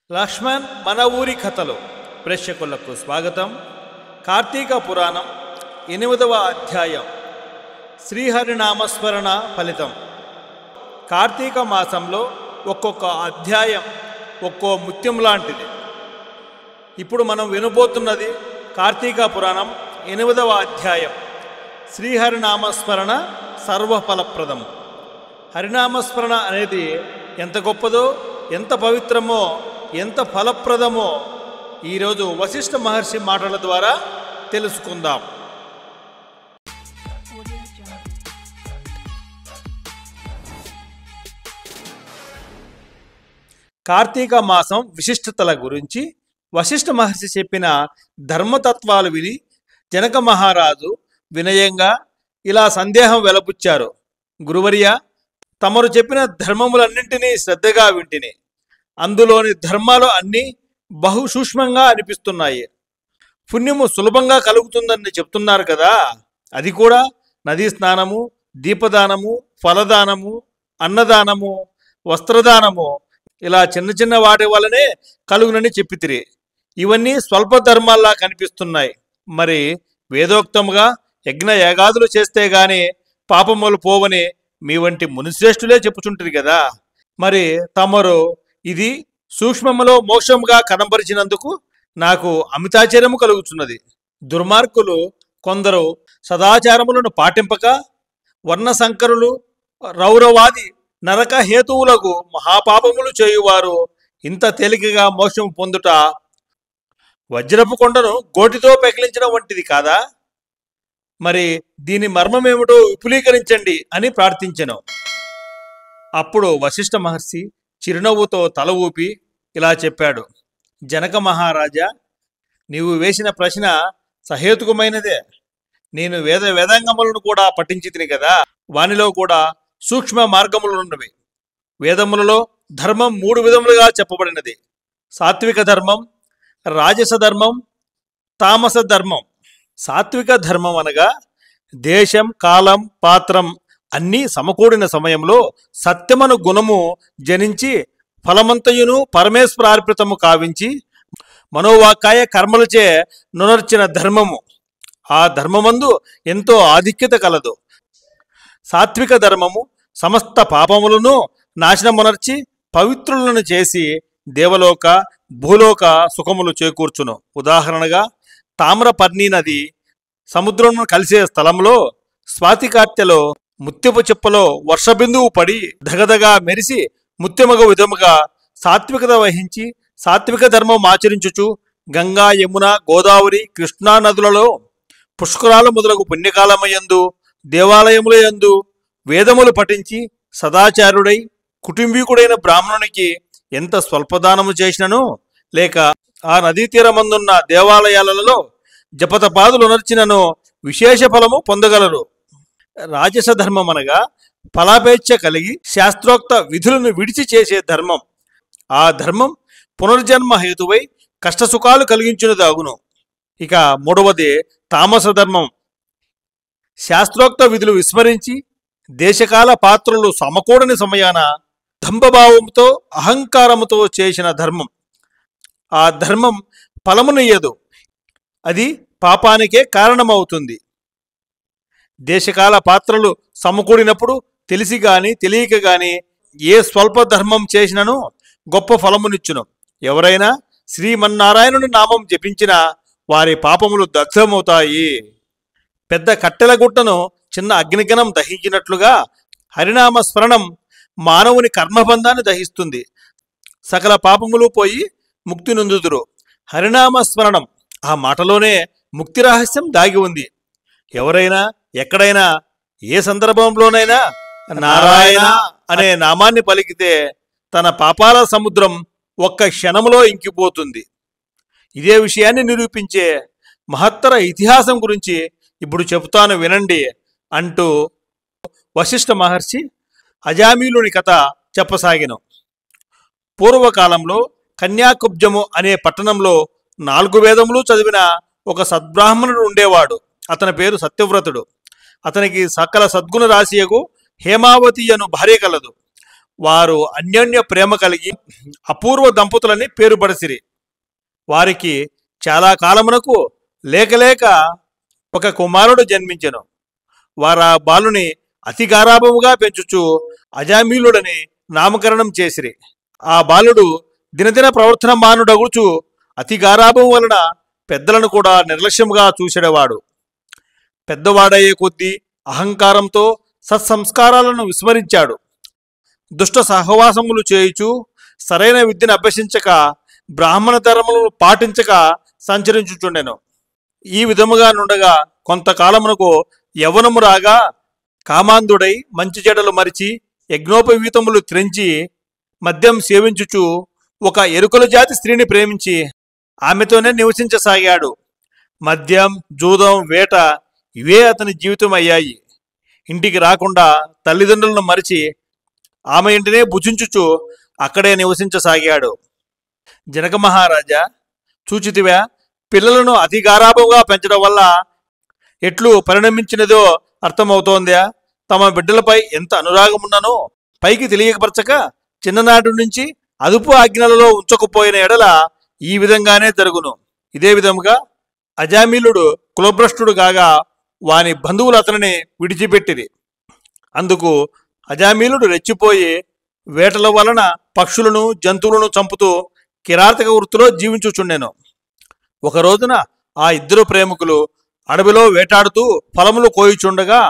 లక్ష్మణ్ మన ఊరి కథలు ప్రేక్షకులకు స్వాగతం. కార్తీక పురాణం 8వ అధ్యాయం శ్రీహరినామస్మరణ ఫలితం. కార్తీక మాసంలో ఒక్కొక్క అధ్యాయం ఒక్కో ముత్యం లాంటిది. ఇప్పుడు మనం వినబోతున్నది కార్తీక పురాణం 8వ అధ్యాయం శ్రీహరినామస్మరణ సర్వఫలప్రదం. హరినామస్మరణ అనేది ఎంత గొప్పదో, ఎంత పవిత్రమో, ఎంత ఫలప్రదమో ఈరోజు వశిష్ఠ మహర్షి మాటల ద్వారా తెలుసుకుందాం. కార్తీక మాసం విశిష్టతల గురించి వశిష్ఠ మహర్షి చెప్పిన ధర్మతత్వాలు విని జనక మహారాజు వినయంగా ఇలా సందేహం వెలబుచ్చారు. గురువర్య, తమరు చెప్పిన ధర్మములన్నింటినీ శ్రద్ధగా వింటిని. అందులోని ధర్మాలు అన్నీ బహు సూక్ష్మంగా అనిపిస్తున్నాయి. పుణ్యము సులభంగా కలుగుతుందని చెప్తున్నారు కదా, అది కూడా నదీ స్నానము, దీపదానము, ఫలదానము, అన్నదానము, వస్త్రదానము, ఇలా చిన్న చిన్న వాటి వల్లనే కలుగునని చెప్పితిరి. ఇవన్నీ స్వల్ప ధర్మాల్లా కనిపిస్తున్నాయి. మరి వేదోక్తముగా యజ్ఞ యాగాదులు చేస్తే గాని పాపములు పోవని మీ వంటి మునిశ్రేష్ఠులే చెప్పుచుంటారు కదా. మరి తమరు ఇది సూక్ష్మములో మోక్షముగా కనబరిచినందుకు నాకు అమితాశ్చర్యము కలుగుతున్నది. దుర్మార్గులు కొందరు సదాచారములను పాటింపక వర్ణశంకరులు, రౌరవాది నరక హేతువులకు మహాపాపములు చేయువారు ఇంత తేలికగా మోక్షం పొందుట వజ్రపు కొండను గోటితో పెకిలించడం వంటిది కాదా? మరి దీని మర్మమేమిటో విపులీకరించండి అని ప్రార్థించెను. అప్పుడు వశిష్ఠ మహర్షి చిరునవ్వుతో తల ఊపి ఇలా చెప్పాడు. జనక మహారాజా, నీవు వేసిన ప్రశ్న సహేతుకమైనదే. నేను వేదాంగములను కూడా పఠించితిని కదా, వానిలో కూడా సూక్ష్మ మార్గములున్నవి. వేదములలో ధర్మం 3 విధములుగా చెప్పబడినది: సాత్విక ధర్మం, రాజస ధర్మం, తామస ధర్మం. సాత్విక ధర్మం అనగా దేశం, కాలం, పాత్రం అన్నీ సమకూడిన సమయంలో సత్యమను గుణము జనించి ఫలమంతయును పరమేశ్వరార్పితము కావించి మనోవాకాయ కర్మలచే నునర్చిన ధర్మము. ఆ ధర్మమందు ఎంతో ఆధిక్యత కలదు. సాత్విక ధర్మము సమస్త పాపములను నాశనమునర్చి పవిత్రులను చేసి దేవలోక, భూలోక సుఖములు చేకూర్చును. ఉదాహరణగా తామ్రపర్ణి నది సముద్రమును కలిసే స్థలంలో స్వాతికార్తెలో ముత్యపు చెప్పలో వర్షబిందువు పడి దగదగా మెరిసి ముత్యమగ విధముగా సాత్వికత వహించి సాత్విక ధర్మం ఆచరించుచు గంగా, యమున, గోదావరి, కృష్ణా నదులలో పుష్కరాలు మొదలగు పుణ్యకాలమయందు దేవాలయములయందు వేదములు పఠించి సదాచారుడై కుటుంబీకుడైన బ్రాహ్మణునికి ఎంత స్వల్పదానము చేసినను, లేక ఆ నదీ తీరమందున్న దేవాలయాలలో జపతపాదులునర్చినను విశేష ఫలము పొందగలరు. రాజస ధర్మం అనగా ఫలాపేచ్ఛ కలిగి శాస్త్రోక్త విధులను విడిచి చేసే ధర్మం. ఆ ధర్మం పునర్జన్మ హేతువై కష్టసుఖాలు కలిగించునదాగును. ఇక 3వది తామస ధర్మం. శాస్త్రోక్త విధులు విస్మరించి దేశకాల పాత్రలు సమకూడని సమయాన దంభభావంతో అహంకారముతో చేసిన ధర్మం. ఆ ధర్మం ఫలమునియ్యదు, అది పాపానికే కారణమవుతుంది. దేశకాల పాత్రలు సమకూడినప్పుడు తెలిసి గాని తెలియక గాని ఏ స్వల్ప ధర్మం చేసినను గొప్ప ఫలమునిచ్చును. ఎవరైనా శ్రీమన్నారాయణుని నామం జపించినా వారి పాపములు దగ్ధమవుతాయి. పెద్ద కట్టెల గుట్టను చిన్న అగ్నిగణం దహించినట్లుగా హరినామ స్మరణం మానవుని కర్మబంధాన్ని దహిస్తుంది. సకల పాపములు పోయి ముక్తి నొందుదురు. హరినామ స్మరణం, ఆ మాటలోనే ముక్తి రహస్యం దాగి ఉంది. ఎవరైనా ఎక్కడైనా ఏ సందర్భంలోనైనా నారాయణ అనే నామాన్ని పలికితే తన పాపాల సముద్రం ఒక్క క్షణంలో ఇంకిపోతుంది. ఇదే విషయాన్ని నిరూపించే మహత్తర ఇతిహాసం గురించి ఇప్పుడు చెబుతాను వినండి అంటూ వశిష్ఠ మహర్షి అజామీలుని కథ చెప్పసాగిను. పూర్వకాలంలో కన్యాకుబ్జము అనే పట్టణంలో 4 వేదములు చదివిన ఒక సద్బ్రాహ్మణుడు ఉండేవాడు. అతని పేరు సత్యవ్రతుడు. అతనికి సకల సద్గుణ రాశియకు హేమావతి అను భార్య కలదు. వారు అన్యోన్య ప్రేమ కలిగి అపూర్వ దంపతులని పేరు పడిసిరి. వారికి చాలా కాలమునకు లేకలేక ఒక కుమారుడు జన్మించెను. వారా బాలుని అతి గారాభముగా పెంచుచు అజామీలుడని నామకరణం చేసిరి. ఆ బాలుడు దినదిన ప్రవర్తన మానుడగుచు అతి గారాభం వలన పెద్దలను కూడా నిర్లక్ష్యముగా చూసేవాడు. పెద్దవాడయ్యే కొద్దీ అహంకారంతో సత్సంస్కారాలను విస్మరించాడు. దుష్ట సహవాసములు చేయుచు సరైన విద్యను అభ్యసించక బ్రాహ్మణ ధర్మములను పాటించక సంచరించుచుండెను. ఈ విధముగా నుండగా కొంతకాలమునకు యవ్వనము రాగా కామాంధుడై మంచి చెడలు మరిచి యజ్ఞోపవీతములు త్రెంచి మద్యం సేవించుచు ఒక ఎరుకల జాతి స్త్రీని ప్రేమించి ఆమెతోనే నివసించసాగాడు. మద్యం, జూదం, వేట ఇవే అతని జీవితం అయ్యాయి. ఇంటికి రాకుండా తల్లిదండ్రులను మరిచి ఆమె ఇంటినే భుజించుచు అక్కడే నివసించసాగాడు. జనక మహారాజా, చూచితివా, పిల్లలను అతి గారాభంగా పెంచడం వల్ల ఎట్లు పరిణమించినదో అర్థమవుతోందా? తమ బిడ్డలపై ఎంత అనురాగమున్ననో పైకి తెలియపరచక చిన్ననాటి నుంచి అదుపు ఆజ్ఞలలో ఉంచకపోయిన ఎడల ఈ విధంగానే జరుగును. ఇదే విధముగా అజామీలుడు కులభ్రష్టుడు కాగా వాని బంధువులు అతనిని విడిచిపెట్టిరి. అందుకు అజామీలుడు రెచ్చిపోయి వేటల వలన పక్షులను జంతువులను చంపుతూ కిరాతక వృత్తిలో జీవించుచుండెను. ఒక రోజున ఆ ఇద్దరు ప్రేమికులు అడవిలో వేటాడుతూ ఫలములు కోయుచుండగా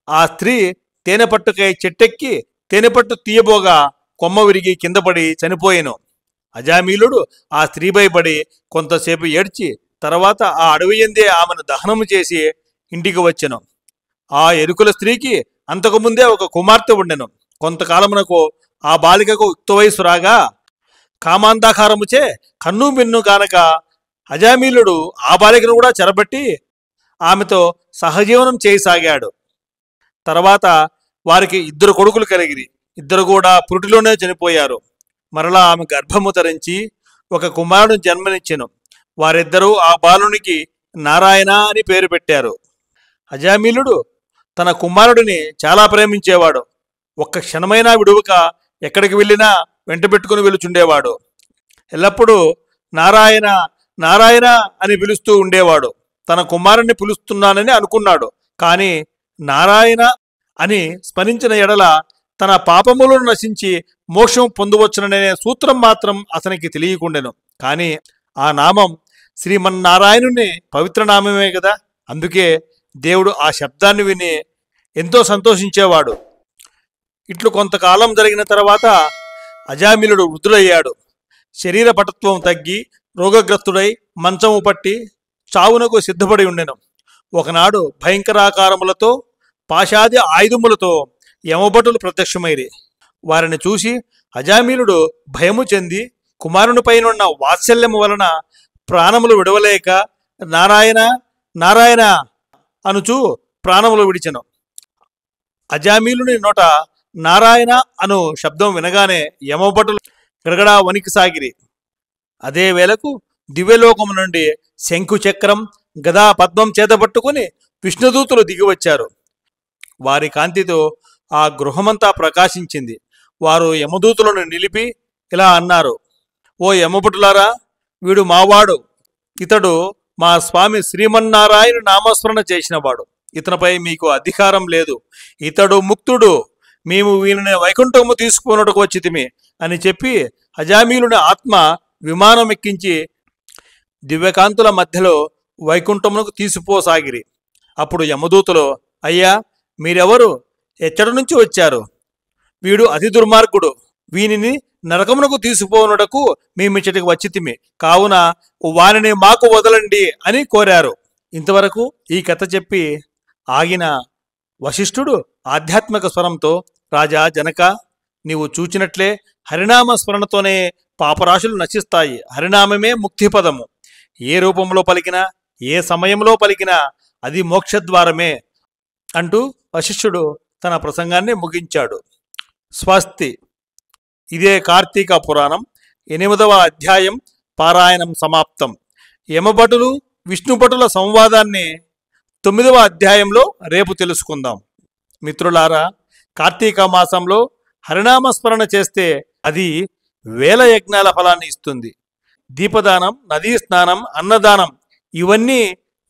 ఆ స్త్రీ తేనెపట్టుకై చెట్టెక్కి తేనెపట్టు తీయబోగా కొమ్మ విరిగి కిందపడి చనిపోయెను. అజామీలుడు ఆ స్త్రీపై పడి కొంతసేపు ఏడ్చి తర్వాత ఆ అడవి ఎందే ఆమెను దహనము చేసి ఇంటికి వచ్చెను. ఆ ఎరుకుల స్త్రీకి అంతకుముందే ఒక కుమార్తె ఉండెను. కొంతకాలమునకు ఆ బాలికకు యుక్త వయసు రాగా కామాంధాకారముచే కన్ను మిన్ను కానక అజామీలుడు ఆ బాలికను కూడా చెరబట్టి ఆమెతో సహజీవనం చేయసాగాడు. తర్వాత వారికి ఇద్దరు కొడుకులు కలిగిరి. ఇద్దరు కూడా పురిటిలోనే చనిపోయారు. మరలా ఆమె గర్భము ధరించి ఒక కుమారుడు జన్మనిచ్చెను. వారిద్దరూ ఆ బాలునికి నారాయణ అని పేరు పెట్టారు. అజామీలుడు తన కుమారుడిని చాలా ప్రేమించేవాడు. ఒక్క క్షణమైనా విడువక ఎక్కడికి వెళ్ళినా వెంట పెట్టుకుని వెళుచుండేవాడు. ఎల్లప్పుడూ నారాయణ నారాయణ అని పిలుస్తూ ఉండేవాడు. తన కుమారుణ్ణి పిలుస్తున్నానని అనుకున్నాడు. కానీ నారాయణ అని స్మరించిన ఎడల తన పాపములను నశించి మోక్షం పొందవచ్చుననే సూత్రం మాత్రం అతనికి తెలియకుండెను. కానీ ఆ నామం శ్రీమన్నారాయణుని పవిత్ర నామమే కదా. అందుకే దేవుడు ఆ శబ్దాన్ని విని ఎంతో సంతోషించేవాడు. ఇట్లు కొంతకాలం జరిగిన తర్వాత అజామిలుడు వృద్ధుడయ్యాడు. శరీర పటత్వం తగ్గి రోగగ్రస్తుడై మంచము పట్టి చావునకు సిద్ధపడి ఉండెను. ఒకనాడు భయంకరాకారములతో పాశాది ఆయుధములతో యమభటులు ప్రత్యక్షమైరి. వారిని చూసి అజామీలుడు భయము చెంది కుమారునిపైనున్న వాత్సల్యము వలన ప్రాణములు విడవలేక నారాయణ నారాయణ అనుచూ ప్రాణములు విడిచెను. అజామీలుని నోట నారాయణ అను శబ్దం వినగానే యమభటులు గడగడా వణికి సాగిరి. అదే వేళకు దివ్యలోకము నుండి శంకు చక్రం గదా పద్మం చేతపట్టుకుని విష్ణుదూతులు దిగివచ్చారు. వారి కాంతితో ఆ గృహమంతా ప్రకాశించింది. వారు యమదూతులను నిలిపి ఇలా అన్నారు: ఓ యమభటులారా, వీడు మావాడు. ఇతడు మా స్వామి శ్రీమన్నారాయణ నామస్మరణ చేసినవాడు. ఇతనిపై మీకు అధికారం లేదు. ఇతడు ముక్తుడు. మేము వీరిని వైకుంఠము తీసుకున్నట్టుకు వచ్చితిమి అని చెప్పి అజామీలుని ఆత్మ విమానం ఎక్కించి దివ్యకాంతుల మధ్యలో వైకుంఠమునకు తీసిపోసాగిరి. అప్పుడు యమదూతలు, అయ్యా, మీరెవరు? ఎచ్చడి నుంచి వచ్చారు? వీడు అతి దుర్మార్గుడు. వీనిని నరకమునకు తీసుకుపోనుటకు మేమిచ్చటికి వచ్చితిమి. కావున వానిని మాకు వదలండి అని కోరారు. ఇంతవరకు ఈ కథ చెప్పి ఆగిన వశిష్ఠుడు ఆధ్యాత్మిక స్వరంతో, రాజా జనక, నీవు చూచినట్లే హరినామ స్మరణతోనే పాపరాశులు నశిస్తాయి. హరినామమే ముక్తిపదము. ఏ రూపంలో పలికినా, ఏ సమయంలో పలికినా అది మోక్షద్వారమే అంటూ వశిష్ఠుడు తన ప్రసంగాన్ని ముగించాడు. స్వస్తి. ఇదే కార్తీక పురాణం 8వ అధ్యాయం పారాయణం సమాప్తం. యమభటులు విష్ణుభటుల సంవాదాన్ని 9వ అధ్యాయంలో రేపు తెలుసుకుందాం. మిత్రులారా, కార్తీక మాసంలో హరినామస్మరణ చేస్తే అది వేల యజ్ఞాల ఫలాన్ని ఇస్తుంది. దీపదానం, నదీ స్నానం, అన్నదానం ఇవన్నీ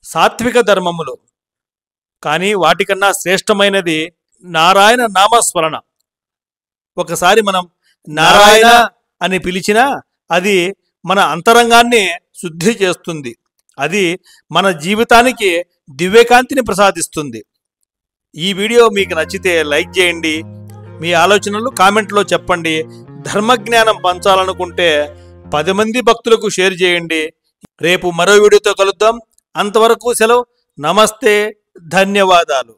సాత్విక ధర్మములు. కానీ వాటికన్నా శ్రేష్టమైనది నారాయణ నామస్మరణ. ఒకసారి మనం నారాయణ అని పిలిచినా అది మన అంతరంగాన్ని శుద్ధి చేస్తుంది. అది మన జీవితానికి దివ్యకాంతిని ప్రసాదిస్తుంది. ఈ వీడియో మీకు నచ్చితే లైక్ చేయండి. మీ ఆలోచనలు కామెంట్లో చెప్పండి. ధర్మజ్ఞానం పంచాలనుకుంటే 10 మంది భక్తులకు షేర్ చేయండి. రేపు మరో వీడియోతో కలుద్దాం. అంతవరకు సెలవు. నమస్తే, ధన్యవాదాలు.